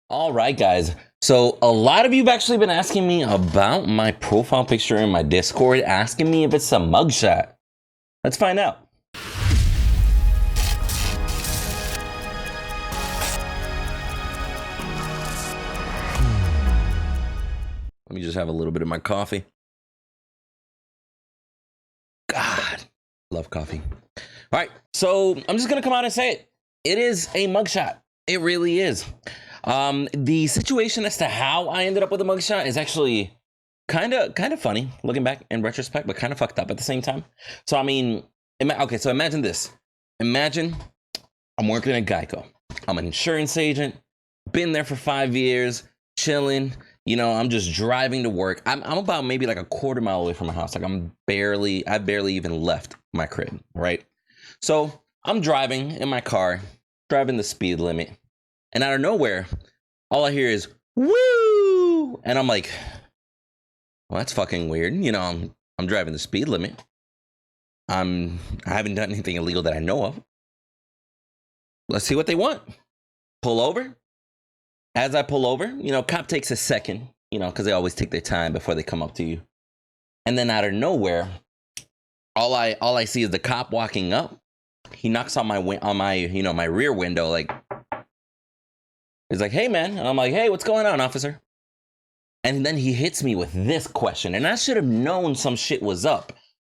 All right, guys. So a lot of you've actually been asking me about my profile picture in my Discord, asking me if it's a mugshot. Let's find out. Let me just have a little bit of my coffee. God, love coffee. All right, so I'm just gonna come out and say it. It is a mugshot. It really is. The situation as to how I ended up with a mugshot is actually kind of funny looking back in retrospect, but kind of fucked up at the same time. So I mean, okay, so imagine this. Imagine I'm working at Geico. I'm an insurance agent. Been there for 5 years, chilling. You know, I'm just driving to work. I'm about maybe like a quarter mile away from my house. Like I barely even left my crib, right? So I'm driving in my car, driving the speed limit. And out of nowhere, all I hear is woo! And I'm like, well, that's fucking weird. You know, I'm driving the speed limit. I haven't done anything illegal that I know of. Let's see what they want. Pull over. As I pull over, you know, cop takes a second, you know, because they always take their time before they come up to you. And then out of nowhere, all I see is the cop walking up. He knocks on my my rear window, like, he's like, "Hey, man." And I'm like, "Hey, what's going on, officer?" And then he hits me with this question. And I should have known some shit was up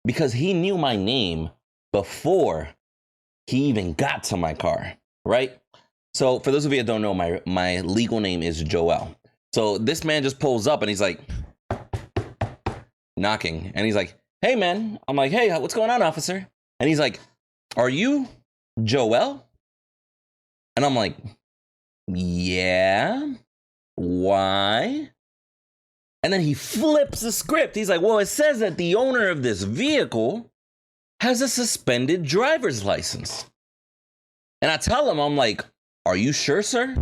because he knew my name before he even got to my car, right? So for those of you that don't know, my legal name is Joel. So this man just pulls up and he's like knocking. And he's like, "Hey, man." I'm like, "Hey, what's going on, officer?" And he's like, "Are you Joel?" And I'm like, "Yeah. Why?" And then he flips the script. He's like, "Well, it says that the owner of this vehicle has a suspended driver's license." And I tell him, I'm like, "Are you sure, sir?"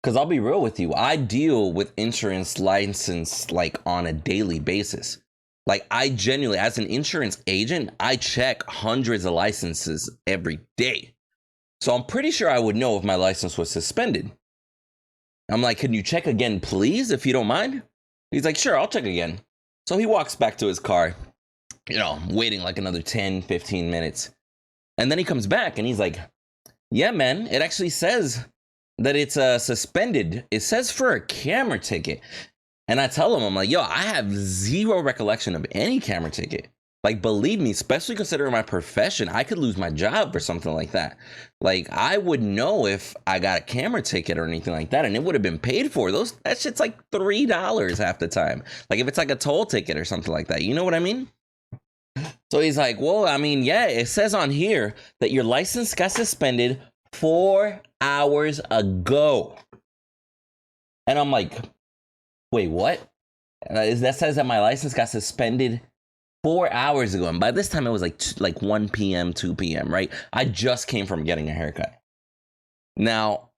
Because I'll be real with you. I deal with insurance license like on a daily basis. Like I genuinely, as an insurance agent, I check hundreds of licenses every day. So I'm pretty sure I would know if my license was suspended. I'm like, "Can you check again, please, if you don't mind?" He's like, "Sure, I'll check again." So he walks back to his car, you know, waiting like another 10, 15 minutes. And then he comes back and he's like, "Yeah, man, it actually says that it's suspended. It says for a camera ticket." And I tell him, I'm like, "Yo, I have zero recollection of any camera ticket. Like, believe me, especially considering my profession, I could lose my job for something like that. Like, I would know if I got a camera ticket or anything like that, and it would have been paid for. That shit's like $3 half the time. Like, if it's like a toll ticket or something like that, you know what I mean?" So he's like, "Well, I mean, yeah, it says on here that your license got suspended 4 hours ago." And I'm like, "Wait, what?" That says that my license got suspended 4 hours ago. And by this time, it was like 1 p.m., 2 p.m., right? I just came from getting a haircut. Now,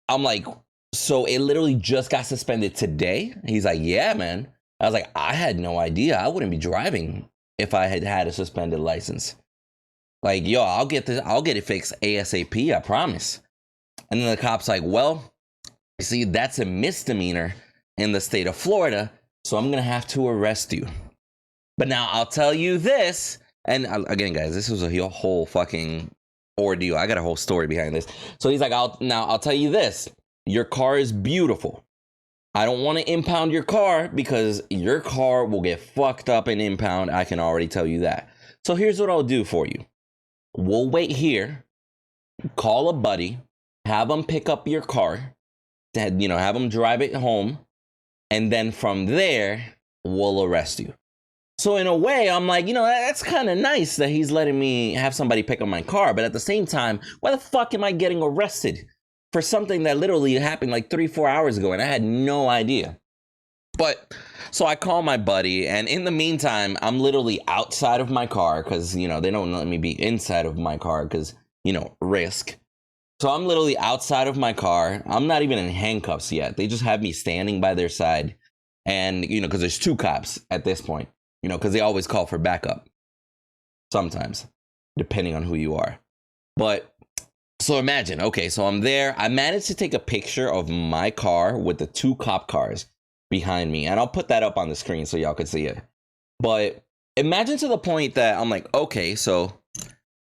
I'm like, "So it literally just got suspended today?" He's like, "Yeah, man." I was like, "I had no idea. I wouldn't be driving if I had had a suspended license. Like, yo, I'll get it fixed ASAP, I promise." And then the cop's like, "Well, you see, that's a misdemeanor in the state of Florida, so I'm gonna have to arrest you. But now I'll tell you this," and again, guys, this was a whole fucking ordeal. I got a whole story behind this. So he's like, I'll tell you this. Your car is beautiful. I don't want to impound your car because your car will get fucked up in impound. I can already tell you that. So here's what I'll do for you. We'll wait here, call a buddy, have them pick up your car, have them drive it home, and then from there, we'll arrest you. So in a way, I'm like, that's kind of nice that he's letting me have somebody pick up my car. But at the same time, why the fuck am I getting arrested for something that literally happened like 3-4 hours ago and I had no idea? But so I call my buddy, and in the meantime, I'm literally outside of my car because, they don't let me be inside of my car because, risk. So I'm literally outside of my car. I'm not even in handcuffs yet. They just have me standing by their side. And, because there's 2 cops at this point, because they always call for backup sometimes, depending on who you are. But So imagine, okay, so I'm there. I managed to take a picture of my car with the 2 cop cars behind me. And I'll put that up on the screen so y'all can see it. But imagine to the point that I'm like, okay, so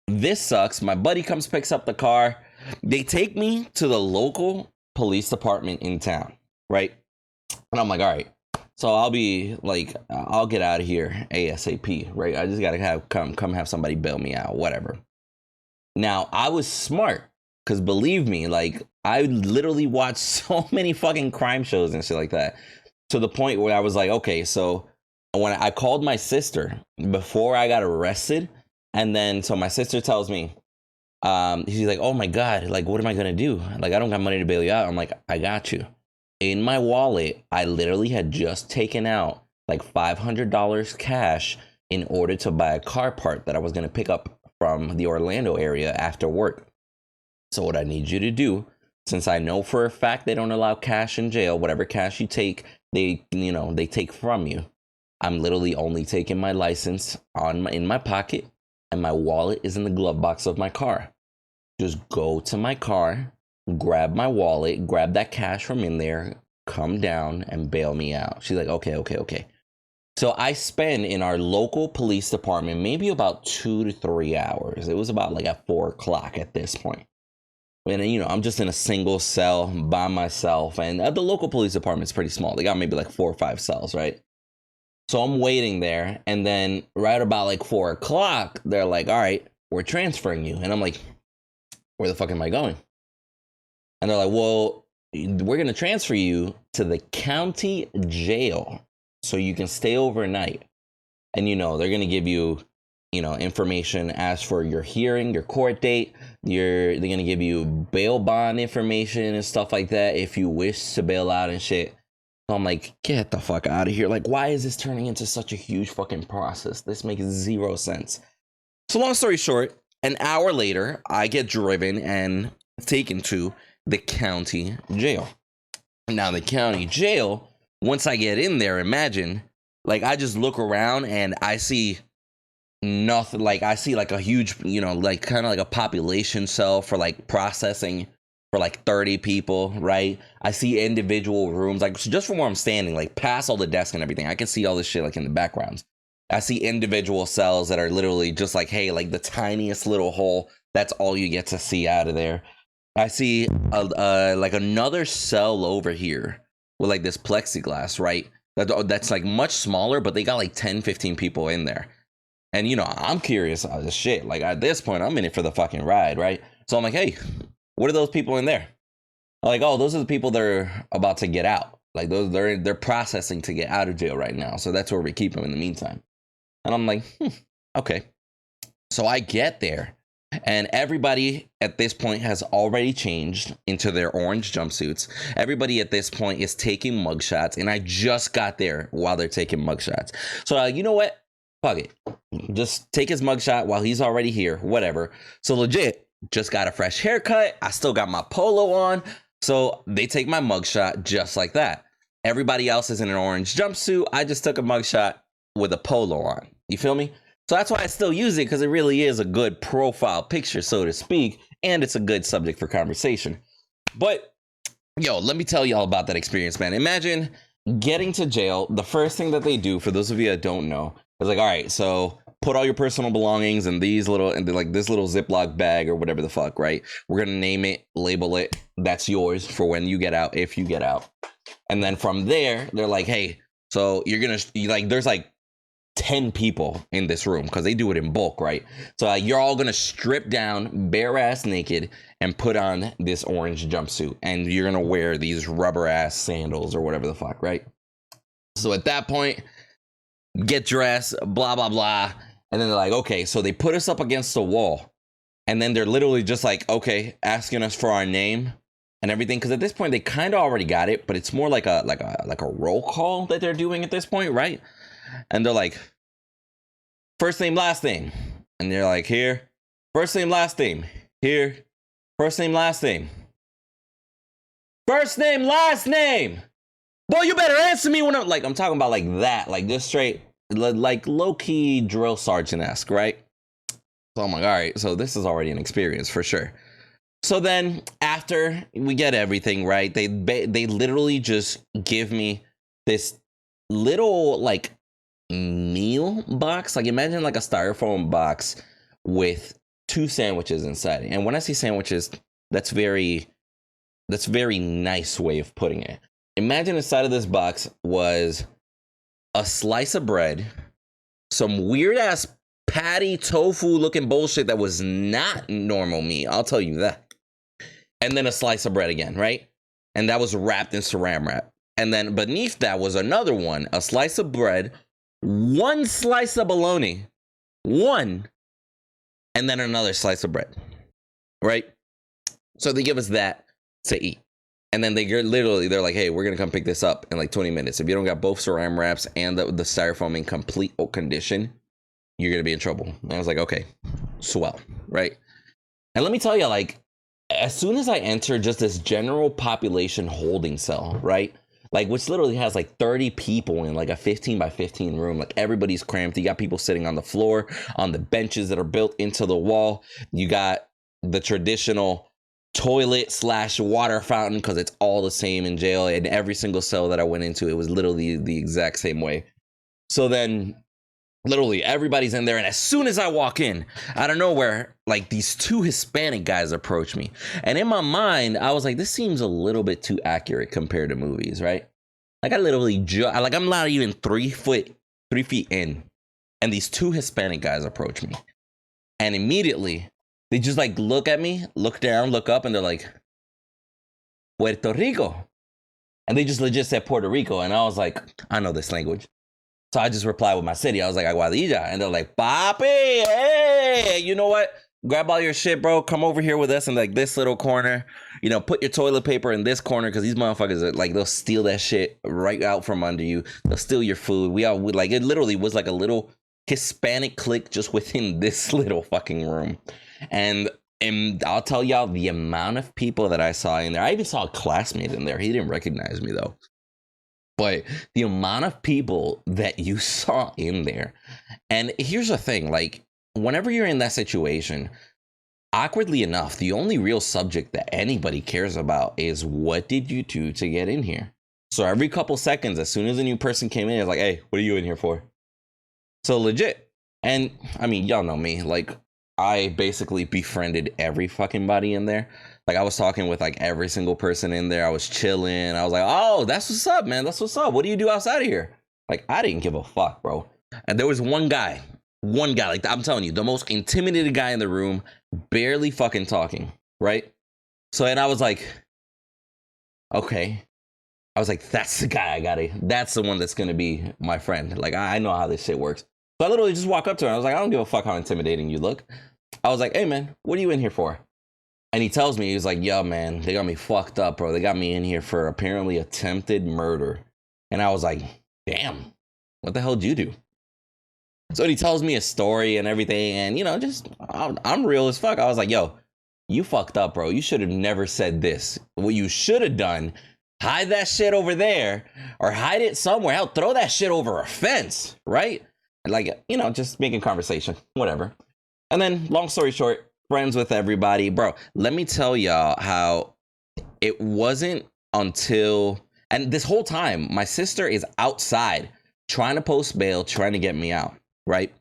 this sucks. My buddy comes, picks up the car. They take me to the local police department in town, right? And I'm like, all right. So I'll be like, I'll get out of here ASAP, right? I just gotta come have somebody bail me out, whatever. Now, I was smart, because believe me, like, I literally watched so many fucking crime shows and shit like that, to the point where I was like, okay, so when I called my sister before I got arrested, and then so my sister tells me, she's like, oh my God, like, what am I gonna do? Like, I don't got money to bail you out. I'm like, I got you. In my wallet, I literally had just taken out like $500 cash in order to buy a car part that I was gonna pick up from the Orlando area after work. So what I need you to do, since I know for a fact they don't allow cash in jail, whatever cash you take, they take from you. I'm literally only taking my license in my pocket, and my wallet is in the glove box of my car. Just go to my car, grab my wallet, grab that cash from in there, come down and bail me out. She's like, okay. So I spend in our local police department maybe about 2 to 3 hours. It was about like at 4 o'clock at this point. And I'm just in a single cell by myself. And the local police department is pretty small. They got maybe like 4 or 5 cells, right? So I'm waiting there. And then right about like 4 o'clock, they're like, all right, we're transferring you. And I'm like, where the fuck am I going? And they're like, well, we're going to transfer you to the county jail so you can stay overnight. And, they're going to give you, information as for your hearing, your court date. They're going to give you bail bond information and stuff like that if you wish to bail out and shit. So I'm like, get the fuck out of here. Like, why is this turning into such a huge fucking process? This makes zero sense. So long story short, an hour later, I get driven and taken to the county jail. Now, the county jail, once I get in there, imagine, like, I just look around and I see nothing. Like, I see like a huge, like kind of like a population cell for like processing for like 30 people, right? I see individual rooms, like just from where I'm standing, like past all the desks and everything, I can see all this shit like in the backgrounds. I see individual cells that are literally just like, hey, like the tiniest little hole. That's all you get to see out of there. I see like another cell over here with like this plexiglass, right? That's like much smaller, but they got like 10, 15 people in there. And, I'm curious as shit. Like, at this point, I'm in it for the fucking ride, right? So I'm like, hey, what are those people in there? I'm like, oh, those are the people that are about to get out. Like, they're processing to get out of jail right now. So that's where we keep them in the meantime. And I'm like, okay. So I get there. And everybody at this point has already changed into their orange jumpsuits. Everybody at this point is taking mugshots. And I just got there while they're taking mugshots. So you know what? Fuck it. Just take his mugshot while he's already here. Whatever. So legit, just got a fresh haircut. I still got my polo on. So they take my mugshot just like that. Everybody else is in an orange jumpsuit. I just took a mugshot with a polo on. You feel me? So that's why I still use it, because it really is a good profile picture, so to speak, and it's a good subject for conversation. But, yo, let me tell y'all about that experience, man. Imagine getting to jail. The first thing that they do, for those of you that don't know, is like, all right, so put all your personal belongings in this little Ziploc bag or whatever the fuck, right? We're going to name it, label it. That's yours for when you get out, if you get out. And then from there, they're like, hey, so you're going to, like, there's like 10 people in this room because they do it in bulk, right? So you're all gonna strip down bare ass naked and put on this orange jumpsuit, and you're gonna wear these rubber ass sandals or whatever the fuck, right? So at that point, get dressed, blah blah blah, and then they're like, okay, so they put us up against the wall, and then they're literally just like, okay, asking us for our name and everything, because at this point they kind of already got it, but it's more like a roll call that they're doing at this point, right? And they're like, first name, last name. And they're like, here. First name, last name. Here. First name, last name. First name, last name. Boy, you better answer me when I'm talking about like that. Like just straight, like low-key drill sergeant-esque, right? So I'm like, all right, so this is already an experience for sure. So then after we get everything right, they literally just give me this little like meal box. Like imagine like a styrofoam box with 2 sandwiches inside it. And when I say sandwiches, that's very nice way of putting it. Imagine inside of this box was a slice of bread, some weird ass patty tofu looking bullshit that was not normal meat, I'll tell you that. And then a slice of bread again, right? And that was wrapped in saran wrap. And then beneath that was another one, a slice of bread, 1 slice of bologna, 1, and then another slice of bread, right? So they give us that to eat. And then they're like, hey, we're going to come pick this up in like 20 minutes. If you don't got both saran wraps and the styrofoam in complete condition, you're going to be in trouble. And I was like, okay, swell, right? And let me tell you, like, as soon as I enter just this general population holding cell, right? Like, which literally has like 30 people in like a 15 by 15 room. Like everybody's cramped. You got people sitting on the floor, on the benches that are built into the wall. You got the traditional toilet / water fountain, because it's all the same in jail. And every single cell that I went into, it was literally the exact same way. So then literally everybody's in there, and as soon as I walk in, out of nowhere, like these 2 Hispanic guys approach me. And in my mind, I was like, this seems a little bit too accurate compared to movies, right? Like I literally like I'm not even 3 feet in, and these 2 Hispanic guys approach me. And immediately they just like look at me, look down, look up, and they're like, Puerto Rico. And they just legit said Puerto Rico. And I was like, I know this language. So I just replied with my city. I was like, Aguadilla. And they're like, Papi, hey, you know what? Grab all your shit, bro. Come over here with us in like this little corner. You know, put your toilet paper in this corner, because these motherfuckers are like, they'll steal that shit right out from under you. They'll steal your food. We like, it literally was like a little Hispanic clique just within this little fucking room. And I'll tell y'all the amount of people that I saw in there. I even saw a classmate in there. He didn't recognize me though. But the amount of people that you saw in there. And here's the thing, like, whenever you're in that situation, awkwardly enough, the only real subject that anybody cares about is what did you do to get in here? So every couple seconds, as soon as a new person came in, it's like, hey, what are you in here for? So legit. And I mean, y'all know me, like, I basically befriended every fucking body in there. Like I was talking with like every single person in there. I was chilling. I was like, oh, that's what's up, man. That's what's up. What do you do outside of here? Like, I didn't give a fuck, bro. And there was one guy, like I'm telling you, the most intimidated guy in the room, barely fucking talking, right? So, and I was like, okay. I was like, that's the guy that's the one that's going to be my friend. Like, I know how this shit works. So I literally just walk up to him. I was like, I don't give a fuck how intimidating you look. I was like, hey, man, what are you in here for? And he tells me, he was like, yo, man, they got me fucked up, bro. They got me in here for apparently attempted murder. And I was like, damn, what the hell did you do? So he tells me a story and everything. And, you know, just, I'm real as fuck. I was like, yo, you fucked up, bro. You should have never said this. What you should have done, hide that shit over there or hide it somewhere. Hell, throw that shit over a fence, right? Like, you know, just making conversation, whatever. And then, long story short, friends with everybody. Bro, let me tell y'all how it wasn't until, and this whole time, my sister is outside trying to post bail, trying to get me out, right?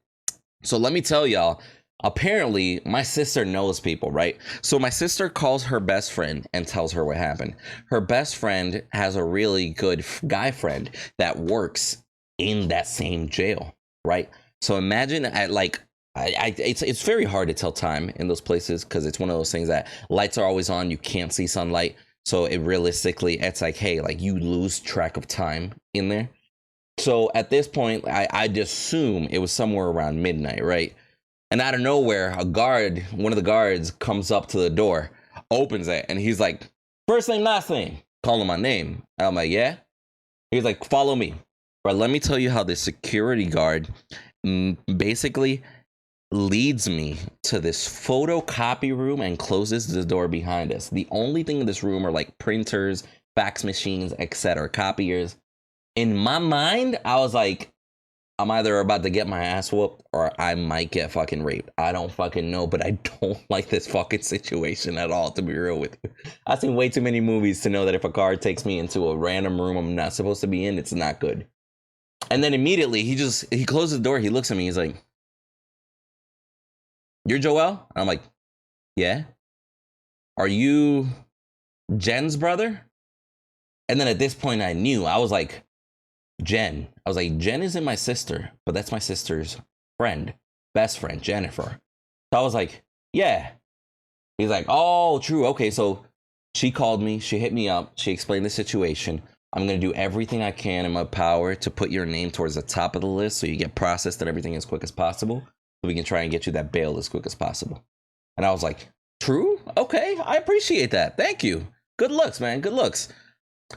So let me tell y'all, apparently my sister knows people, right? So my sister calls her best friend and tells her what happened. Her best friend has a really good guy friend that works in that same jail, right? So imagine at like, it's very hard to tell time in those places because it's one of those things that lights are always on. You can't see sunlight. So it realistically, it's like, hey, like you lose track of time in there. So at this point, I'd assume it was somewhere around midnight, right? And out of nowhere, one of the guards comes up to the door, opens it, and he's like, first name, last name, calling my name. And I'm like, yeah. He's like, follow me. But let me tell you how the security guard basically leads me to this photocopy room and closes the door behind us. The only thing in this room are like printers, fax machines, etc., copiers. In my mind, I was like, I'm either about to get my ass whooped or I might get fucking raped. I don't fucking know, but I don't like this fucking situation at all, to be real with you. I've seen way too many movies to know that if a car takes me into a random room I'm not supposed to be in, it's not good. And then immediately he closes the door, he looks at me, he's like, "You're Joel?" And I'm like, "Yeah." "Are you Jen's brother?" And then at this point I knew. I was like, Jen. I was like, Jen isn't my sister, but that's my sister's friend, best friend, Jennifer. So I was like, yeah. He's like, oh, true. Okay, so she called me, she hit me up, she explained the situation. I'm gonna do everything I can in my power to put your name towards the top of the list so you get processed and everything as quick as possible, so we can try and get you that bail as quick as possible. And I was like, true? Okay, I appreciate that. Thank you. Good looks, man. Good looks.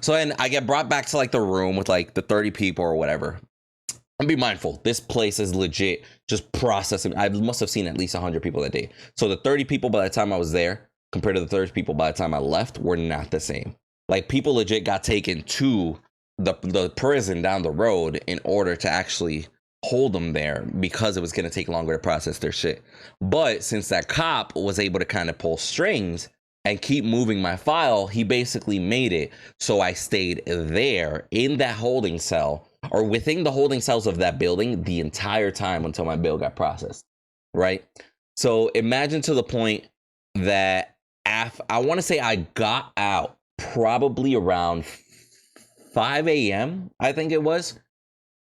So then I get brought back to like the room with like the 30 people or whatever. And be mindful, this place is legit just processing. I must have seen at least 100 people that day. So the 30 people by the time I was there compared to the 30 people by the time I left were not the same. Like, people legit got taken to the prison down the road in order to actually hold them there because it was going to take longer to process their shit. But since that cop was able to kind of pull strings and keep moving my file, he basically made it so I stayed there in that holding cell or within the holding cells of that building the entire time until my bail got processed, right? So imagine to the point that I want to say I got out probably around 5 a.m. I think it was.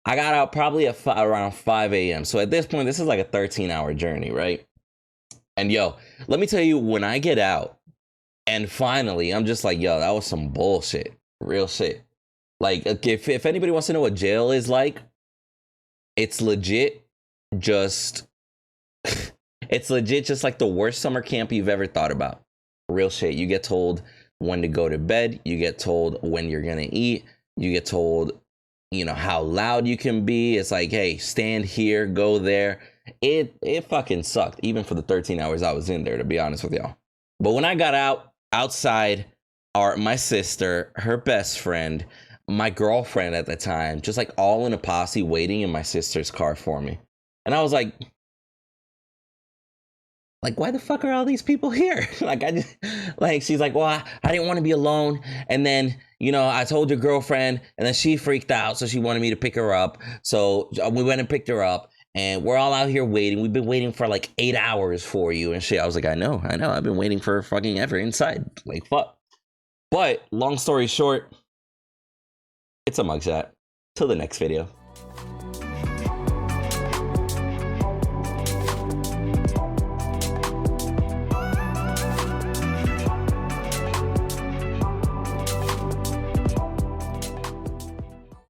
I got out probably around 5 a.m. So at this point, this is like a 13-hour journey, right? And yo, let me tell you, when I get out and finally, I'm just like, yo, that was some bullshit. Real shit. Like, if anybody wants to know what jail is like, it's legit just... it's legit just like the worst summer camp you've ever thought about. Real shit. You get told when to go to bed. You get told when you're gonna eat. You get told, you know, how loud you can be. It's like, hey, stand here, go there. It fucking sucked, even for the 13 hours I was in there, to be honest with y'all. But when I got outside are my sister, her best friend, my girlfriend at the time, just like all in a posse waiting in my sister's car for me. And I was like, why the fuck are all these people here? She's like, well, I didn't want to be alone. And then, you know, I told your girlfriend, and then she freaked out. So she wanted me to pick her up. So we went and picked her up, and we're all out here waiting. We've been waiting for like 8 hours for you and shit. I was like, I know. I've been waiting for fucking ever inside. Like, fuck. But long story short, it's a mugshot. Till the next video.